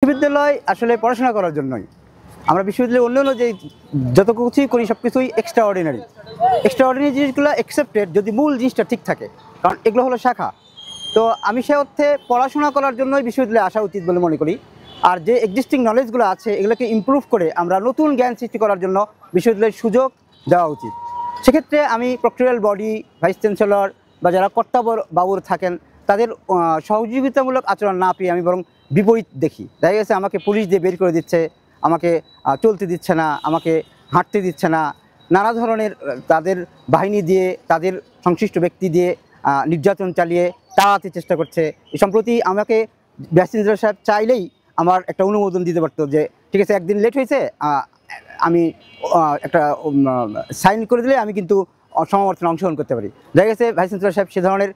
বিশ্ববিদ্যালয় আসলে পড়াশোনা করার জন্যই। আমরা বিশ্ববিদ্যালয়ে অন্যান্য যে যত কিছুই করি সব কিছুই এক্সট্রাঅর্ডিনারি জিনিসগুলো অ্যাকসেপ্টেড যদি মূল জিনিসটা ঠিক থাকে, কারণ এগুলো হলো শাখা। তো আমি সে অর্থে পড়াশোনা করার জন্যই বিশ্ববিদ্যালয়ে আসা উচিত বলে মনে করি। আর যে এক্সিস্টিং নলেজগুলো আছে এগুলোকে ইমপ্রুভ করে আমরা নতুন জ্ঞান সৃষ্টি করার জন্য বিশ্ববিদ্যালয়ের সুযোগ দেওয়া উচিত। সেক্ষেত্রে আমি প্রক্টরিয়াল বডি, ভাইস চ্যান্সেলর বা যারা কর্তা বাবুর থাকেন তাদের সহযোগিতামূলক আচরণ না পেয়ে আমি বরং বিপরীত দেখি। দেখা গেছে আমাকে পুলিশ দিয়ে বের করে দিচ্ছে, আমাকে চলতে দিচ্ছে না, আমাকে হাঁটতে দিচ্ছে না, নানা ধরনের তাদের বাহিনী দিয়ে, তাদের সংশ্লিষ্ট ব্যক্তি দিয়ে নির্যাতন চালিয়ে তাড়াতে চেষ্টা করছে। সম্প্রতি আমাকে ভাইস চ্যান্সেলর সাহেব চাইলেই আমার একটা অনুমোদন দিতে পারতো যে ঠিক আছে একদিন লেট হয়েছে, আমি একটা সাইন করে দিলে আমি কিন্তু সমাবর্তনে অংশগ্রহণ করতে পারি। দেখা গেছে ভাইস চ্যান্সেলর সাহেব সে ধরনের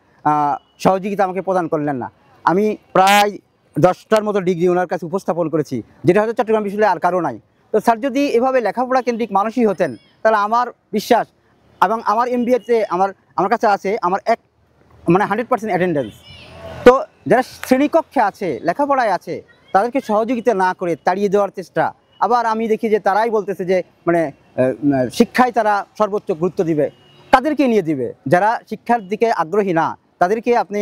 সহযোগিতা আমাকে প্রদান করলেন না। আমি প্রায় 10টার মতো ডিগ্রি ওনার কাছে উপস্থাপন করেছি, যেটা হয়তো চট্টগ্রাম বিশ্ববিদ্যালয়ে আর কারো নাই। তো স্যার যদি এভাবে লেখাপড়া কেন্দ্রিক মানুষই হতেন তাহলে আমার বিশ্বাস এবং আমার MBA-তে আমার কাছে আছে আমার 100% অ্যাটেন্ডেন্স। তো যারা শ্রেণীকক্ষে আছে, লেখাপড়ায় আছে, তাদেরকে সহযোগিতা না করে তাড়িয়ে দেওয়ার চেষ্টা। আবার আমি দেখি যে তারাই বলতেছে যে শিক্ষায় তারা সর্বোচ্চ গুরুত্ব দিবে। তাদেরকে নিয়ে দিবে যারা শিক্ষার দিকে আগ্রহী না, তাদেরকে আপনি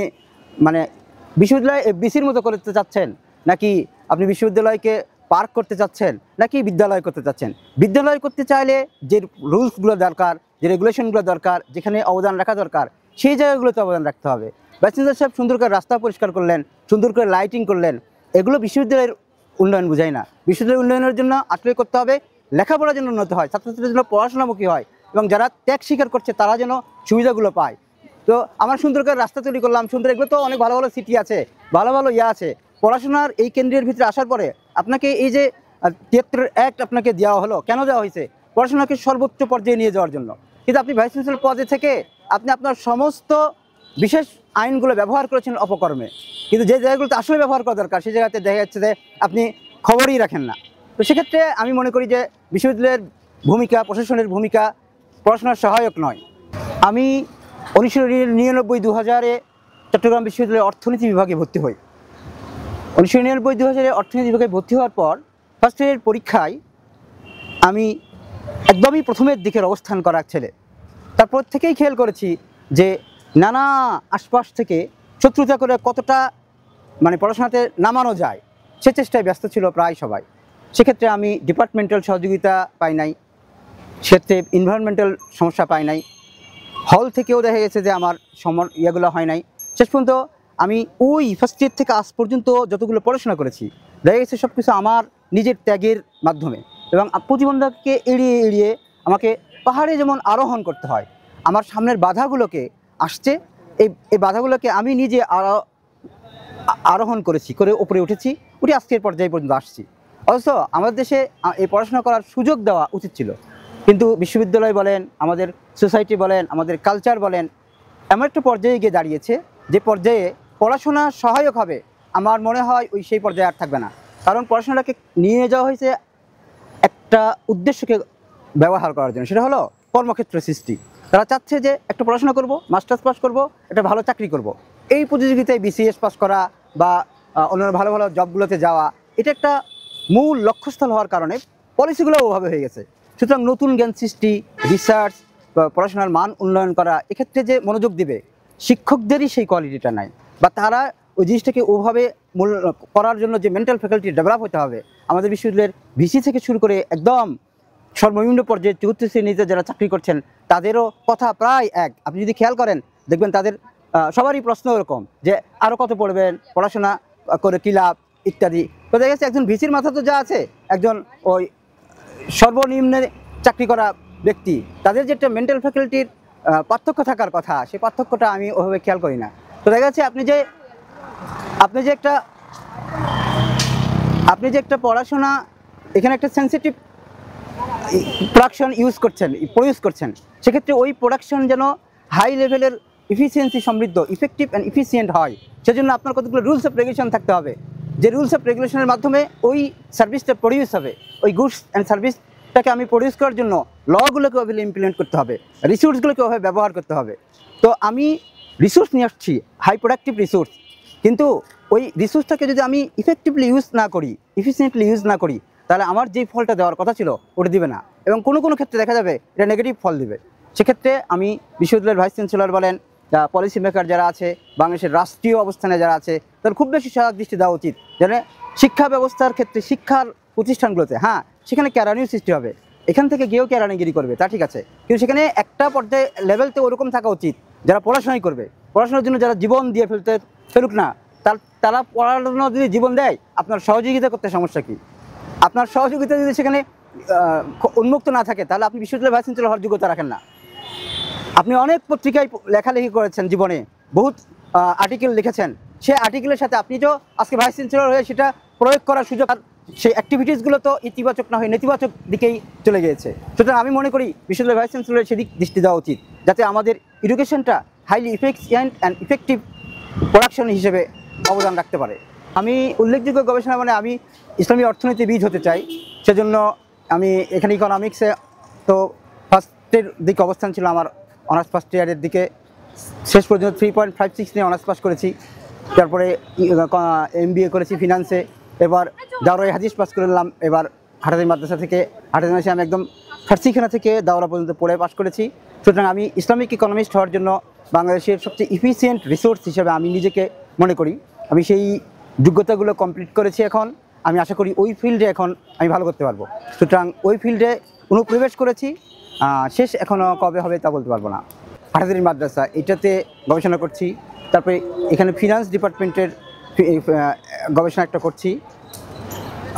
বিশ্ববিদ্যালয় FBCর মতো করতে চাচ্ছেন, নাকি আপনি বিশ্ববিদ্যালয়কে পার্ক করতে চাচ্ছেন, নাকি বিদ্যালয় করতে চাচ্ছেন? বিদ্যালয় করতে চাইলে যে রুলসগুলো দরকার, যে রেগুলেশনগুলো দরকার, যেখানে অবদান রাখা দরকার, সেই জায়গাগুলোতে অবদান রাখতে হবে। ভাইস চ্যান্সেলর সাহেব সুন্দর করে রাস্তা পরিষ্কার করলেন, সুন্দর করে লাইটিং করলেন, এগুলো বিশ্ববিদ্যালয়ের উন্নয়ন বোঝায় না। বিশ্ববিদ্যালয়ের উন্নয়নের জন্য আসলে করতে হবে লেখাপড়ার জন্য উন্নত হয়, ছাত্রছাত্রীদের জন্য পড়াশোনামুখী হয়, এবং যারা ত্যাগ স্বীকার করছে তারা যেন সুবিধাগুলো পায়। তো আমার সুন্দর করে রাস্তা তৈরি করলাম, সুন্দর, এগুলো তো অনেক ভালো ভালো সিটি আছে, ভালো ভালো আছে। পড়াশোনার এই কেন্দ্রের ভিতরে আসার পরে আপনাকে এই যে 73 অ্যাক্ট আপনাকে দেওয়া হলো, কেন দেওয়া হয়েছে? পড়াশোনাকে সর্বোচ্চ পর্যায়ে নিয়ে যাওয়ার জন্য। কিন্তু আপনি ভাইস চ্যান্সেলর পদে থেকে আপনি আপনার সমস্ত বিশেষ আইনগুলো ব্যবহার করেছেন অপকর্মে, কিন্তু যে জায়গাগুলোতে আসলে ব্যবহার করা দরকার সেই জায়গাতে দেখা যাচ্ছে যে আপনি খবরই রাখেন না। তো সেক্ষেত্রে আমি মনে করি যে বিশ্ববিদ্যালয়ের ভূমিকা, প্রশাসনের ভূমিকা পড়াশোনার সহায়ক নয়। আমি 1999-2000-এ চট্টগ্রাম বিশ্ববিদ্যালয়ের অর্থনীতি বিভাগে ভর্তি হই। 1999-2000-এ অর্থনীতি বিভাগে ভর্তি হওয়ার পর ফার্স্ট ইয়ারের পরীক্ষায় আমি একদমই প্রথমের দিকের অবস্থান করা ছেলে। তারপর থেকেই খেয়াল করেছি যে নানা আশপাশ থেকে শত্রুতা করে কতটা পড়াশোনাতে নামানো যায় সে চেষ্টায় ব্যস্ত ছিল প্রায় সবাই। সেক্ষেত্রে আমি ডিপার্টমেন্টাল সহযোগিতা পাই নাই, সেক্ষেত্রে এনভায়রনমেন্টাল সমস্যা পাই নাই, হল থেকেও দেখা গেছে যে আমার ইয়েগুলো হয় নাই। শেষ পর্যন্ত আমি ওই ফার্স্ট ইয়ার থেকে আজ পর্যন্ত যতগুলো পড়াশোনা করেছি দেখা গেছে সব কিছু আমার নিজের ত্যাগের মাধ্যমে, এবং প্রতিবন্ধককে এড়িয়ে এড়িয়ে আমাকে পাহাড়ে যেমন আরোহণ করতে হয়, আমার সামনের বাধাগুলোকে আসছে, এই বাধাগুলোকে আমি নিজে আরোহণ করেছি, করে উপরে উঠেছি, উঠে আজকের পর্যায়ে পর্যন্ত আসছি। অথচ আমাদের দেশে এই পড়াশোনা করার সুযোগ দেওয়া উচিত ছিল, কিন্তু বিশ্ববিদ্যালয় বলেন, আমাদের সোসাইটি বলেন, আমাদের কালচার বলেন, এমন একটা পর্যায়ে গিয়ে দাঁড়িয়েছে যে পর্যায়ে পড়াশোনা সহায়ক হবে আমার মনে হয় সেই পর্যায়ে আর থাকবে না। কারণ পড়াশোনাটাকে নিয়ে যাওয়া হয়েছে একটা উদ্দেশ্যকে ব্যবহার করার জন্য, সেটা হলো কর্মক্ষেত্র সৃষ্টি। তারা চাচ্ছে যে একটা পড়াশোনা করব, মাস্টার্স পাস করব, একটা ভালো চাকরি করব, এই প্রতিযোগিতায় BCS পাস করা বা অন্যান্য ভালো ভালো জবগুলোতে যাওয়া, এটা একটা মূল লক্ষ্যস্থল হওয়ার কারণে পলিসিগুলো ওভাবে হয়ে গেছে। সুতরাং নতুন জ্ঞান সৃষ্টি, রিসার্চ, পড়াশোনার মান উন্নয়ন করা, এক্ষেত্রে যে মনোযোগ দিবে শিক্ষকদেরই সেই কোয়ালিটিটা নাই, বা তারা ওই জিনিসটাকে ওভাবে করার জন্য যে মেন্টাল ফ্যাকাল্টি ডেভেলপ হতে হবে। আমাদের বিশ্ববিদ্যালয়ের VC থেকে শুরু করে একদম সর্বনিম্ন পর্যায়ে 4র্থ শ্রেণীতে যারা চাকরি করছেন তাদেরও কথা প্রায় এক। আপনি যদি খেয়াল করেন দেখবেন তাদের সবারই প্রশ্ন এরকম যে আরও কত পড়বেন, পড়াশোনা করে কী লাভ ইত্যাদি। তো দেখা গেছে একজন VCর মাথা তো যা আছে, একজন ওই সর্বনিম্নে চাকরি করা ব্যক্তি, তাদের যে একটা মেন্টাল ফ্যাকাল্টির পার্থক্য থাকার কথা, সেই পার্থক্যটা আমি ওভাবে খেয়াল করি না। তো দেখা যাচ্ছে আপনি যে একটা পড়াশোনা, এখানে একটা সেন্সিটিভ প্রোডাকশন প্রডিউস করছেন, সেক্ষেত্রে ওই প্রোডাকশন যেন হাই লেভেলের এফিসিয়েন্সি সমৃদ্ধ, ইফেক্টিভ অ্যান্ড এফিসিয়েন্ট হয়, সেজন্য আপনার কতগুলো রুলস অফ রেগুলেশন থাকতে হবে। যে রুলস অফ রেগুলেশনের মাধ্যমে ওই সার্ভিসটা প্রডিউস হবে, ওই গুডস অ্যান্ড সার্ভিসটাকে আমি প্রডিউস করার জন্য লগুলোকে ওভাবে ইমপ্লিমেন্ট করতে হবে, রিসোর্সগুলোকে ওভাবে ব্যবহার করতে হবে। তো আমি রিসোর্স নিয়ে আসছি, হাই প্রোডাক্টিভ রিসোর্স, কিন্তু ওই রিসোর্সটাকে যদি আমি ইফেক্টিভলি ইউজ না করি, এফিসিয়েন্টলি ইউজ না করি, তাহলে আমার যেই ফলটা দেওয়ার কথা ছিল ওটা দিবে না, এবং কোনো কোনো ক্ষেত্রে দেখা যাবে এটা নেগেটিভ ফল দিবে। সেক্ষেত্রে আমি বিশ্ববিদ্যালয়ের ভাইস চ্যান্সেলর বলেন, পলিসি মেকার যারা আছে, বাংলাদেশের রাষ্ট্রীয় অবস্থানে যারা আছে, তাদের খুব বেশি সজাগ দৃষ্টি দেওয়া উচিত, যেন শিক্ষা ব্যবস্থার ক্ষেত্রে, শিক্ষার প্রতিষ্ঠানগুলোতে, হ্যাঁ সেখানে ক্যারানির সৃষ্টি হবে, এখান থেকে গিয়েও ক্যারানিগিরি করবে, তা ঠিক আছে, কিন্তু সেখানে একটা পর্যায়ে লেভেলতে ওরকম থাকা উচিত যারা পড়াশোনাই করবে, পড়াশোনার জন্য যারা জীবন দিয়ে ফেলুক না, তারা পড়াশোনা যদি জীবন দেয়, আপনার সহযোগিতা করতে সমস্যা কী? আপনার সহযোগিতা যদি সেখানে উন্মুক্ত না থাকে, তাহলে আপনি বিশ্ববিদ্যালয়ের ভাইস চ্যান্সেলর হওয়ার যোগ্যতা রাখেন না। আপনি অনেক পত্রিকায় লেখালেখি করেছেন, জীবনে বহুত আর্টিকেল লিখেছেন, সেই আর্টিকেলের সাথে আপনি যে আজকে ভাইস চ্যান্সেলর হয়ে সেটা প্রয়োগ করার সুযোগ, সেই অ্যাক্টিভিটিসগুলো তো ইতিবাচক না হয়ে নেতিবাচক দিকেই চলে গিয়েছে। সুতরাং আমি মনে করি বিশ্ববিদ্যালয়ের ভাইস চ্যান্সেলরের সেদিক দৃষ্টি দেওয়া উচিত, যাতে আমাদের এডুকেশনটা highly efficient and effective production হিসেবে অবদান রাখতে পারে। আমি উল্লেখযোগ্য গবেষণা মানে আমি ইসলামী অর্থনীতিবিদ হতে চাই, সেজন্য আমি এখানে ইকোনমিক্সে তো ফার্স্টের দিকে অবস্থান ছিল আমার, অনার্স ফার্স্ট ইয়ারের দিকে শেষ পর্যন্ত 3.56 নিয়ে অনার্স পাস করেছি। তারপরে MBA করেছি ফিনান্সে, এবার দাওরাই হাদিস পাস করলাম, এবার হাটাজারি মাদ্রাসা থেকে, হাটাজারি মাদ্রাসা আমি একদম ফার্সিখানা থেকে দাওরা পর্যন্ত পড়ে পাস করেছি। সুতরাং আমি ইসলামিক ইকোনমিস্ট হওয়ার জন্য বাংলাদেশের সবচেয়ে ইফিসিয়েন্ট রিসোর্স হিসেবে আমি নিজেকে মনে করি। আমি সেই যোগ্যতাগুলো কমপ্লিট করেছি, এখন আমি আশা করি ওই ফিল্ডে এখন আমি ভালো করতে পারবো। সুতরাং ওই ফিল্ডে অনুপ্রবেশ করেছি, শেষ এখনও কবে হবে তা বলতে পারবো না। হাটাজারি মাদ্রাসা এটাতে গবেষণা করছি, তারপরে এখানে ফিনান্স ডিপার্টমেন্টের গবেষণা একটা করছি,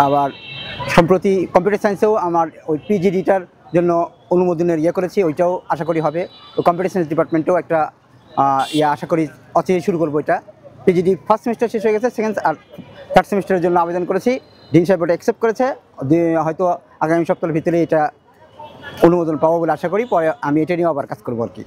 আবার সম্প্রতি কম্পিউটার সায়েন্সেও আমার ওই PGDটার জন্য অনুমোদনের করেছি, ওইটাও আশা করি হবে। ওই কম্পিউটার সায়েন্স ডিপার্টমেন্টেও একটা আশা করি অচিরে শুরু করবো। এটা PGD ফার্স্ট সেমিস্টার শেষ হয়ে গেছে, সেকেন্ড আর থার্ড সেমিস্টারের জন্য আবেদন করেছি, ডিন সাহেব ওটা অ্যাকসেপ্ট করেছে, হয়তো আগামী সপ্তাহের ভিতরে এটা অনুমোদন পাবো বলে আশা করি। পরে আমি এটা নিয়েও আবার কাজ করবো আর কি।